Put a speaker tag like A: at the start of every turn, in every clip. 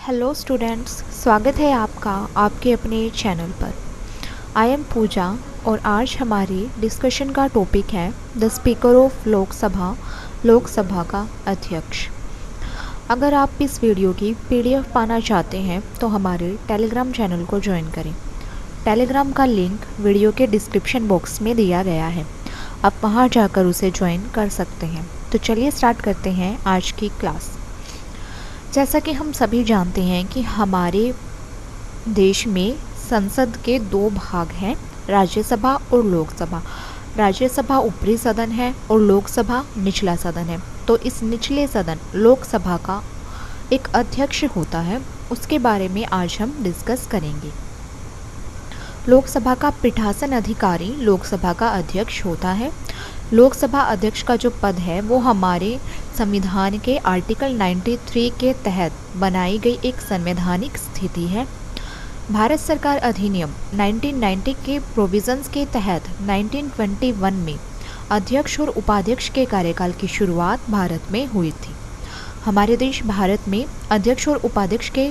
A: Hello students, स्वागत है आपका आपके अपने चैनल पर। आई एम पूजा और आज हमारी डिस्कशन का टॉपिक है द स्पीकर ऑफ लोकसभा का अध्यक्ष। अगर आप इस वीडियो की पीडीएफ पाना चाहते हैं तो हमारे टेलीग्राम चैनल को ज्वाइन करें। टेलीग्राम का लिंक वीडियो के डिस्क्रिप्शन बॉक्स में दिया गया है, आप वहां जाकर उसे ज्वाइन कर सकते हैं। तो चलिए स्टार्ट करते हैं आज की क्लास। जैसा कि हम सभी जानते हैं कि हमारे देश में संसद के दो भाग हैं, राज्यसभा और लोकसभा। राज्यसभा ऊपरी सदन है और लोकसभा निचला सदन है। तो इस निचले सदन लोकसभा का एक अध्यक्ष होता है, उसके बारे में आज हम डिस्कस करेंगे। लोकसभा का पीठासन अधिकारी लोकसभा का अध्यक्ष होता है। लोकसभा अध्यक्ष का जो पद है वो हमारे संविधान के आर्टिकल 93 के तहत बनाई गई एक संवैधानिक स्थिति है। भारत सरकार अधिनियम 1990 के प्रोविजंस के तहत 1921 में अध्यक्ष और उपाध्यक्ष के कार्यकाल की शुरुआत भारत में हुई थी। हमारे देश भारत में अध्यक्ष और उपाध्यक्ष के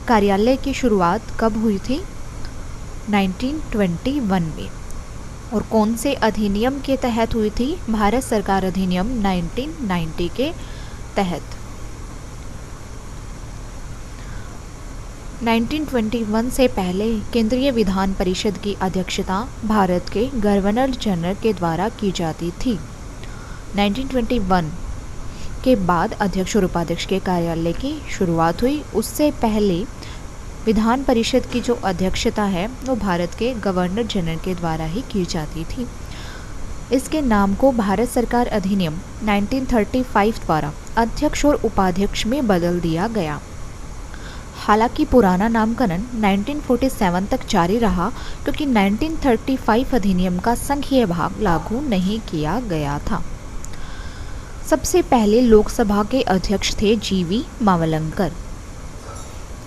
A: कार्यालय की शुरुआत कब हुई थी? 1921 में। और कौन से अधिनियम के तहत हुई थी? भारत सरकार अधिनियम 1990 के तहत। 1921 से पहले केंद्रीय विधान परिषद की अध्यक्षता भारत के गवर्नर जनरल के द्वारा की जाती थी। 1921 के बाद अध्यक्ष और उपाध्यक्ष के कार्यालय की शुरुआत हुई। उससे पहले विधान परिषद की जो अध्यक्षता है वो भारत के गवर्नर जनरल के द्वारा ही की जाती थी। इसके नाम को भारत सरकार अधिनियम 1935 द्वारा अध्यक्ष और उपाध्यक्ष में बदल दिया गया। हालांकि पुराना नामकरण 1947 तक जारी रहा क्योंकि 1935 अधिनियम का संघीय भाग लागू नहीं किया गया था। सबसे पहले लोकसभा के अध्यक्ष थे जीवी मावलंकर।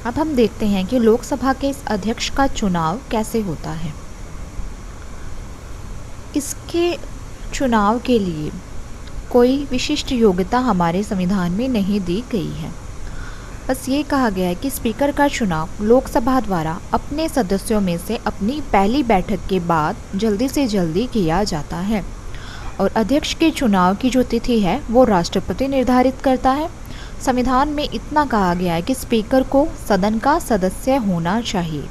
A: अब हम देखते हैं कि लोकसभा के इस अध्यक्ष का चुनाव कैसे होता है। इसके चुनाव के लिए कोई विशिष्ट योग्यता हमारे संविधान में नहीं दी गई है। बस ये कहा गया है कि स्पीकर का चुनाव लोकसभा द्वारा अपने सदस्यों में से अपनी पहली बैठक के बाद जल्दी से जल्दी किया जाता है। और अध्यक्ष के चुनाव की जो तिथि है वो राष्ट्रपति निर्धारित करता है। संविधान में इतना कहा गया है कि स्पीकर को सदन का सदस्य होना चाहिए।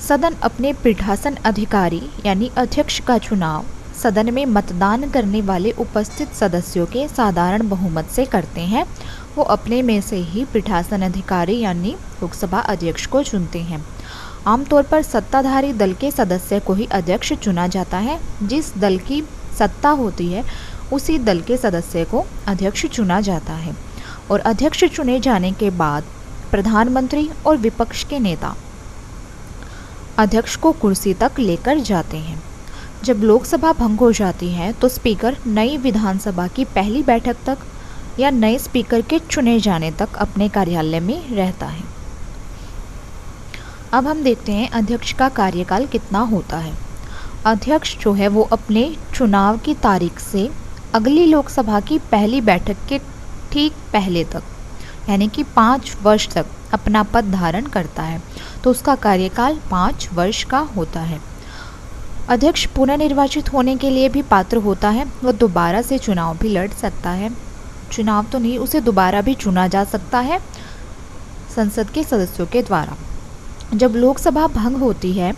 A: सदन अपने पीठासन अधिकारी यानी अध्यक्ष का चुनाव सदन में मतदान करने वाले उपस्थित सदस्यों के साधारण बहुमत से करते हैं। वो अपने में से ही पीठासन अधिकारी यानी लोकसभा अध्यक्ष को चुनते हैं। आमतौर पर सत्ताधारी दल के सदस्य को ही अध्यक्ष चुना जाता है। जिस दल की सत्ता होती है उसी दल के सदस्य को अध्यक्ष चुना जाता है। और अध्यक्ष चुने जाने के बाद प्रधानमंत्री और विपक्ष के नेता अध्यक्ष को कुर्सी तक लेकर जाते हैं। जब लोकसभा भंग हो जाती है तो स्पीकर नई विधानसभा की पहली बैठक तक या नए स्पीकर के चुने जाने तक अपने कार्यालय में रहता है। अब हम देखते हैं अध्यक्ष का कार्यकाल कितना होता है। अध्यक्ष जो है वो अपने चुनाव की तारीख से अगली लोकसभा की पहली बैठक के ठीक पहले तक यानी कि 5 वर्ष तक अपना पद धारण करता है। तो उसका कार्यकाल 5 वर्ष का होता है। अध्यक्ष पुनर्निर्वाचित होने के लिए भी पात्र होता है। वह दोबारा से चुनाव भी लड़ सकता है। चुनाव तो नहीं, उसे दोबारा भी चुना जा सकता है संसद के सदस्यों के द्वारा। जब लोकसभा भंग होती है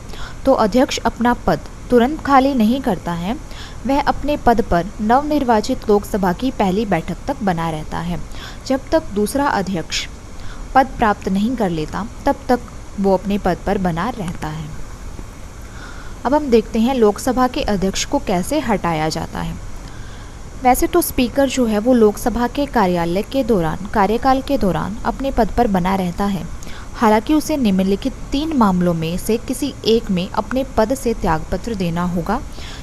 A: तो अध्यक्ष अपना पद तुरंत खाली नहीं करता है। वह अपने पद पर नवनिर्वाचित लोकसभा की पहली बैठक तक बना रहता है। जब तक दूसरा अध्यक्ष पद प्राप्त नहीं कर लेता तब तक वो अपने पद पर बना रहता है। अब हम देखते हैं लोकसभा के अध्यक्ष को कैसे हटाया जाता है। वैसे तो स्पीकर जो है वो लोकसभा के कार्यकाल के दौरान अपने पद पर बना रहता है। हालांकि उसे निम्नलिखित 3 मामलों में से किसी एक में अपने पद से त्यागपत्र देना होगा।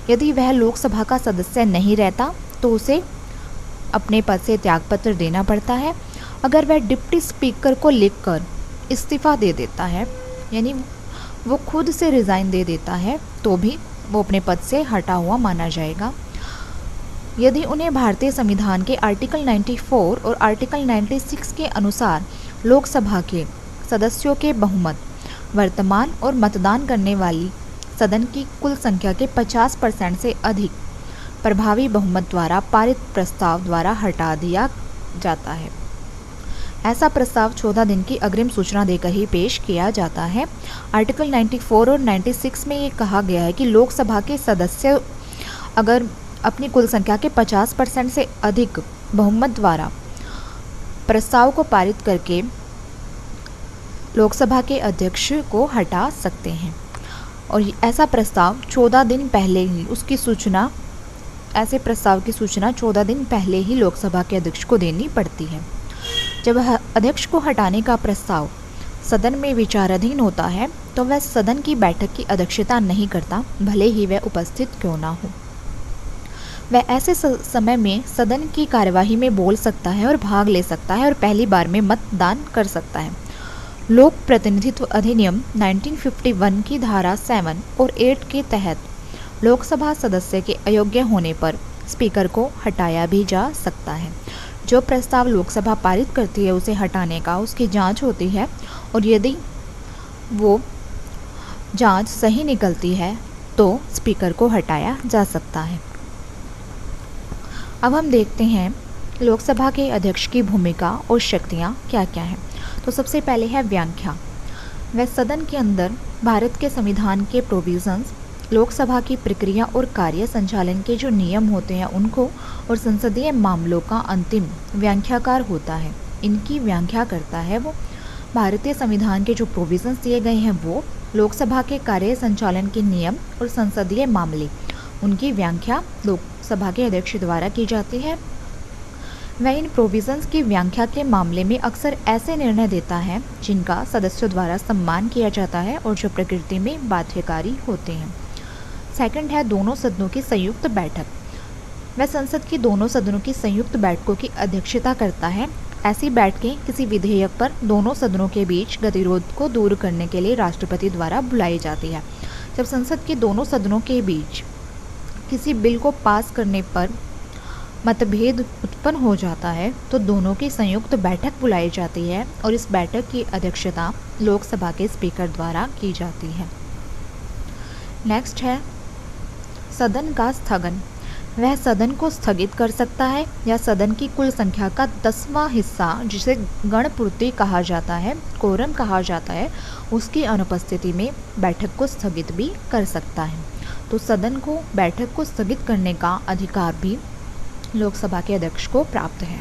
A: यदि वह लोकसभा का सदस्य नहीं रहता तो उसे अपने पद से त्यागपत्र देना पड़ता है। अगर वह डिप्टी स्पीकर को लिखकर इस्तीफा दे देता है यानी वो खुद से रिज़ाइन दे देता है तो भी वो अपने पद से हटा हुआ माना जाएगा। यदि उन्हें भारतीय संविधान के आर्टिकल 94 और आर्टिकल 96 के अनुसार लोकसभा के सदस्यों के बहुमत वर्तमान और मतदान करने वाली सदन की कुल संख्या के 50% से अधिक प्रभावी बहुमत द्वारा पारित प्रस्ताव द्वारा हटा दिया जाता है। ऐसा प्रस्ताव 14 दिन की अग्रिम सूचना देकर ही पेश किया जाता है। आर्टिकल 94 और 96 में ये कहा गया है कि लोकसभा के सदस्य अगर अपनी कुल संख्या के 50% से अधिक बहुमत द्वारा प्रस्ताव को पारित करके लोकसभा के अध्यक्ष को हटा सकते हैं और ऐसा प्रस्ताव 14 दिन पहले ही उसकी सूचना ऐसे प्रस्ताव की सूचना 14 दिन पहले ही लोकसभा के अध्यक्ष को देनी पड़ती है। जब अध्यक्ष को हटाने का प्रस्ताव सदन में विचाराधीन होता है तो वह सदन की बैठक की अध्यक्षता नहीं करता, भले ही वह उपस्थित क्यों ना हो। वह ऐसे समय में सदन की कार्यवाही में बोल सकता है और भाग ले सकता है और पहली बार में मतदान कर सकता है। लोक प्रतिनिधित्व अधिनियम 1951 की धारा 7 और 8 के तहत लोकसभा सदस्य के अयोग्य होने पर स्पीकर को हटाया भी जा सकता है। जो प्रस्ताव लोकसभा पारित करती है उसे हटाने का उसकी जांच होती है और यदि वो जांच सही निकलती है तो स्पीकर को हटाया जा सकता है। अब हम देखते हैं लोकसभा के अध्यक्ष की भूमिका और शक्तियाँ क्या क्या हैं। तो सबसे पहले है व्याख्या। वह सदन के अंदर भारत के संविधान के प्रोविजंस, लोकसभा की प्रक्रिया और कार्य संचालन के जो नियम होते हैं उनको और संसदीय मामलों का अंतिम व्याख्याकार होता है। इनकी व्याख्या करता है वो। भारतीय संविधान के जो प्रोविजंस दिए गए हैं वो, लोकसभा के कार्य संचालन के नियम और संसदीय मामले, उनकी व्याख्या लोकसभा के अध्यक्ष द्वारा की जाती है। वह इन प्रोविजंस की व्याख्या के मामले में अक्सर ऐसे निर्णय देता है जिनका सदस्यों द्वारा सम्मान किया जाता है और जो प्रकृति में बाध्यकारी होते हैं। सेकंड है दोनों सदनों की संयुक्त बैठक। वह संसद की दोनों सदनों की संयुक्त बैठकों की अध्यक्षता करता है। ऐसी बैठकें किसी विधेयक पर दोनों सदनों के बीच गतिरोध को दूर करने के लिए राष्ट्रपति द्वारा बुलाई जाती है। जब संसद के दोनों सदनों के बीच किसी बिल को पास करने पर मतभेद उत्पन्न हो जाता है तो दोनों की संयुक्त बैठक बुलाई जाती है और इस बैठक की अध्यक्षता लोकसभा के स्पीकर द्वारा की जाती है। नेक्स्ट है सदन का स्थगन। वह सदन को स्थगित कर सकता है या सदन की कुल संख्या का 10वां हिस्सा, जिसे गणपूर्ति कहा जाता है, कोरम कहा जाता है, उसकी अनुपस्थिति में बैठक को स्थगित भी कर सकता है। तो सदन को बैठक को स्थगित करने का अधिकार भी लोकसभा के अध्यक्ष को प्राप्त है।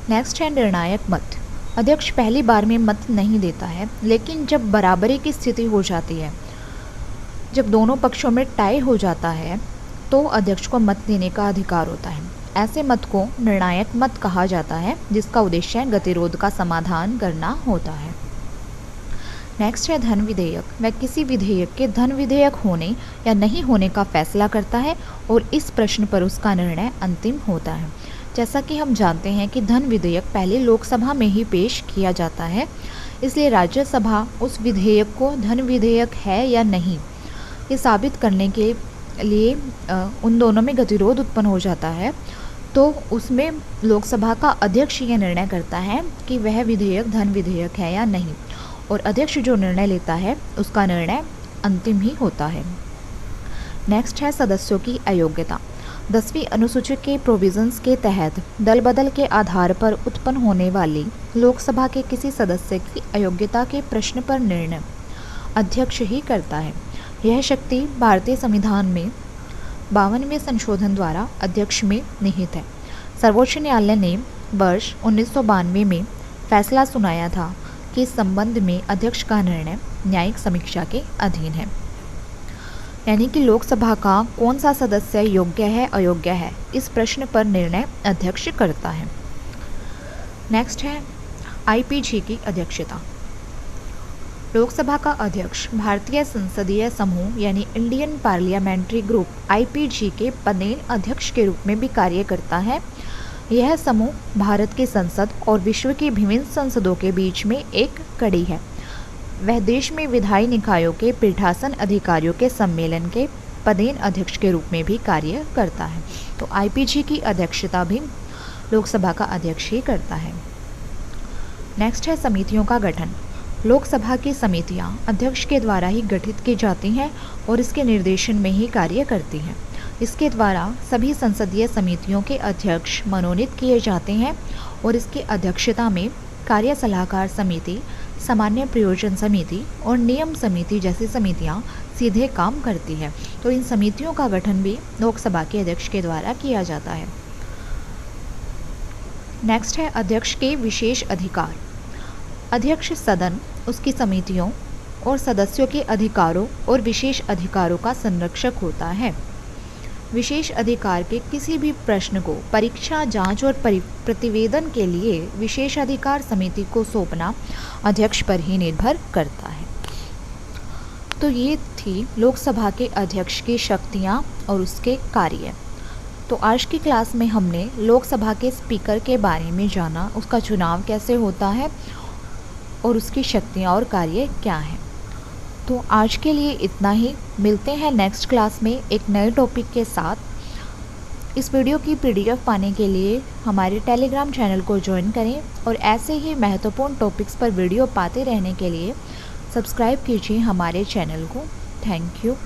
A: नेक्स्ट है निर्णायक मत। अध्यक्ष पहली बार में मत नहीं देता है, लेकिन जब बराबरी की स्थिति हो जाती है, जब दोनों पक्षों में टाई हो जाता है तो अध्यक्ष को मत देने का अधिकार होता है। ऐसे मत को निर्णायक मत कहा जाता है जिसका उद्देश्य गतिरोध का समाधान करना होता है। नेक्स्ट है धन विधेयक। वह किसी विधेयक के धन विधेयक होने या नहीं होने का फैसला करता है और इस प्रश्न पर उसका निर्णय अंतिम होता है। जैसा कि हम जानते हैं कि धन विधेयक पहले लोकसभा में ही पेश किया जाता है, इसलिए राज्यसभा उस विधेयक को धन विधेयक है या नहीं ये साबित करने के लिए उन दोनों में गतिरोध उत्पन्न हो जाता है, तो उसमें लोकसभा का अध्यक्ष ये निर्णय करता है कि वह विधेयक धन विधेयक है या नहीं, और अध्यक्ष जो निर्णय लेता है उसका निर्णय अंतिम ही होता है। नेक्स्ट है सदस्यों की अयोग्यता। 10वीं अनुसूची के प्रोविजंस के तहत दल बदल के आधार पर उत्पन्न होने वाली लोकसभा के किसी सदस्य की अयोग्यता के प्रश्न पर निर्णय अध्यक्ष ही करता है। यह शक्ति भारतीय संविधान में 52वें संशोधन द्वारा अध्यक्ष में निहित है। सर्वोच्च न्यायालय ने वर्ष 1992 में फैसला सुनाया था कि इस संबंध में अध्यक्ष का निर्णय न्यायिक समीक्षा के अधीन है, यानी कि लोकसभा का कौन सा सदस्य योग्य है अयोग्य है इस प्रश्न पर निर्णय अध्यक्ष करता है। नेक्स्ट है आईपीजी की अध्यक्षता। लोकसभा का अध्यक्ष भारतीय संसदीय समूह यानी इंडियन पार्लियामेंट्री ग्रुप आईपीजी के पदेन अध्यक्ष के रूप में भी कार्य करता है। यह समूह भारत की संसद और विश्व की विभिन्न संसदों के बीच में एक कड़ी है। वह देश में विधायी निकायों के पीठासन अधिकारियों के सम्मेलन के पदेन अध्यक्ष के रूप में भी कार्य करता है। तो आईपीजी की अध्यक्षता भी लोकसभा का अध्यक्ष ही करता है। नेक्स्ट है समितियों का गठन। लोकसभा की समितियां अध्यक्ष के द्वारा ही गठित की जाती हैं और इसके निर्देशन में ही कार्य करती हैं। इसके द्वारा सभी संसदीय समितियों के अध्यक्ष मनोनीत किए जाते हैं और इसकी अध्यक्षता में कार्य सलाहकार समिति, सामान्य प्रयोजन समिति और नियम समिति जैसी समितियां सीधे काम करती है। तो इन समितियों का गठन भी लोकसभा के अध्यक्ष के द्वारा किया जाता है। नेक्स्ट है अध्यक्ष के विशेष अधिकार। अध्यक्ष सदन, उसकी समितियों और सदस्यों के अधिकारों और विशेष अधिकारों का संरक्षक होता है। विशेष अधिकार के किसी भी प्रश्न को परीक्षा, जांच और प्रतिवेदन के लिए विशेष अधिकार समिति को सौंपना अध्यक्ष पर ही निर्भर करता है। तो ये थी लोकसभा के अध्यक्ष की शक्तियाँ और उसके कार्य। तो आज की क्लास में हमने लोकसभा के स्पीकर के बारे में जाना, उसका चुनाव कैसे होता है और उसकी शक्तियाँ और कार्य क्या हैं। तो आज के लिए इतना ही। मिलते हैं नेक्स्ट क्लास में एक नए टॉपिक के साथ। इस वीडियो की पीडीएफ पाने के लिए हमारे टेलीग्राम चैनल को ज्वाइन करें और ऐसे ही महत्वपूर्ण टॉपिक्स पर वीडियो पाते रहने के लिए सब्सक्राइब कीजिए हमारे चैनल को। Thank you.